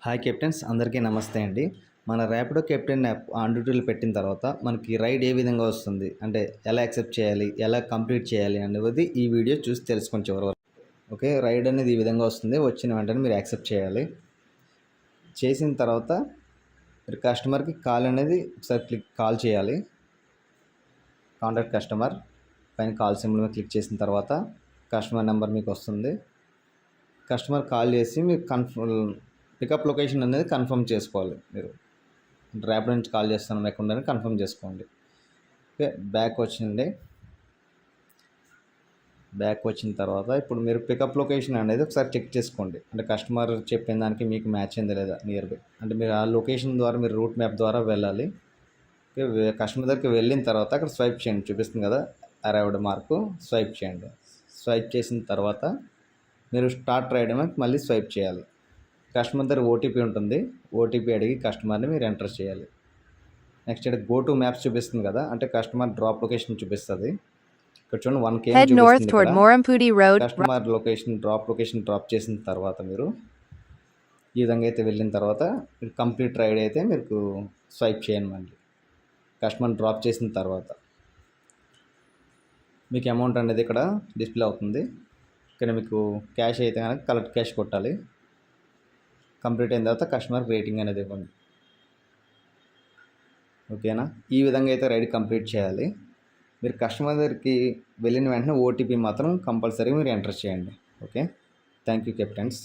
Hi captains, అందరికీ నమస్తే అండి. మన ర్యాపిడో కెప్టెన్ యాప్ ఆన్ డ్యూటీలో పెట్టిన తర్వాత మనకి రైడ్ ఏ విధంగా వస్తుంది, అంటే ఎలా యాక్సెప్ట్ చేయాలి, ఎలా కంప్లీట్ చేయాలి అనేది ఈ వీడియో చూసి తెలుసుకొని చివరి వరకు. ఓకే, రైడ్ అనేది ఈ విధంగా వస్తుంది. వచ్చిన వెంటనే మీరు యాక్సెప్ట్ చేయాలి. చేసిన తర్వాత మీరు కస్టమర్కి కాల్ అనేది ఒకసారి కాల్ చేయాలి. కాంటాక్ట్ కస్టమర్ పైన కాల్ సింబల్ మీద క్లిక్ చేసిన తర్వాత కస్టమర్ నెంబర్ మీకు వస్తుంది. కస్టమర్ కాల్ చేసి మీకు పికప్ లొకేషన్ అనేది కన్ఫర్మ్ చేసుకోవాలి. మీరు ర్యాపిడో నుంచి కాల్ చేస్తాను లేకుండా కన్ఫర్మ్ చేసుకోండి. ఓకే, బ్యాక్ వచ్చిన తర్వాత ఇప్పుడు మీరు పికప్ లొకేషన్ అనేది ఒకసారి చెక్ చేసుకోండి. అంటే కస్టమర్ చెప్పిన దానికి మీకు మ్యాచ్ అయిందా లేదా నియర్ బై. అంటే మీరు ఆ లొకేషన్ ద్వారా మీరు రూట్ మ్యాప్ ద్వారా వెళ్ళాలి. ఓకే, కస్టమర్ దగ్గరికి వెళ్ళిన తర్వాత అక్కడ స్వైప్ చేయండి, చూపిస్తుంది కదా అరైవ్డ్ మార్కు, స్వైప్ చేయండి. స్వైప్ చేసిన తర్వాత మీరు స్టార్ట్ రైడ్ మళ్ళీ స్వైప్ చేయాలి. కస్టమర్ దగ్గర ఓటీపీ ఉంటుంది. ఓటీపీ అడిగి కస్టమర్ని మీరు ఎంటర్ చేయాలి. నెక్స్ట్ ఇక్కడ గో టు మ్యాప్స్ చూపిస్తుంది కదా, అంటే కస్టమర్ డ్రాప్ లొకేషన్ చూపిస్తుంది. ఇక్కడ చూడండి 1 km చూపిస్తుంది. కస్టమర్ లొకేషన్ డ్రాప్ చేసిన తర్వాత మీరు ఈ విధంగా అయితే వెళ్ళిన తర్వాత మీరు కంప్లీట్ రైడ్ అయితే మీకు స్వైప్ చేయండి. మళ్ళీ కస్టమర్ డ్రాప్ చేసిన తర్వాత మీకు అమౌంట్ అనేది ఇక్కడ డిస్ప్లే అవుతుంది. ఇక్కడ మీకు క్యాష్ అయితే కనుక కలెక్ట్ క్యాష్ కొట్టాలి. కంప్లీట్ అయిన తర్వాత కస్టమర్ రేటింగ్ అనేది ఇవ్వండి. ఓకేనా, ఈ విధంగా అయితే రైడ్ కంప్లీట్ చేయాలి. మీరు కస్టమర్ దగ్గరికి వెళ్ళిన వెంటనే ఓటీపీ మాత్రం కంపల్సరీ మీరు ఎంటర్ చేయండి. Okay, thank you captains.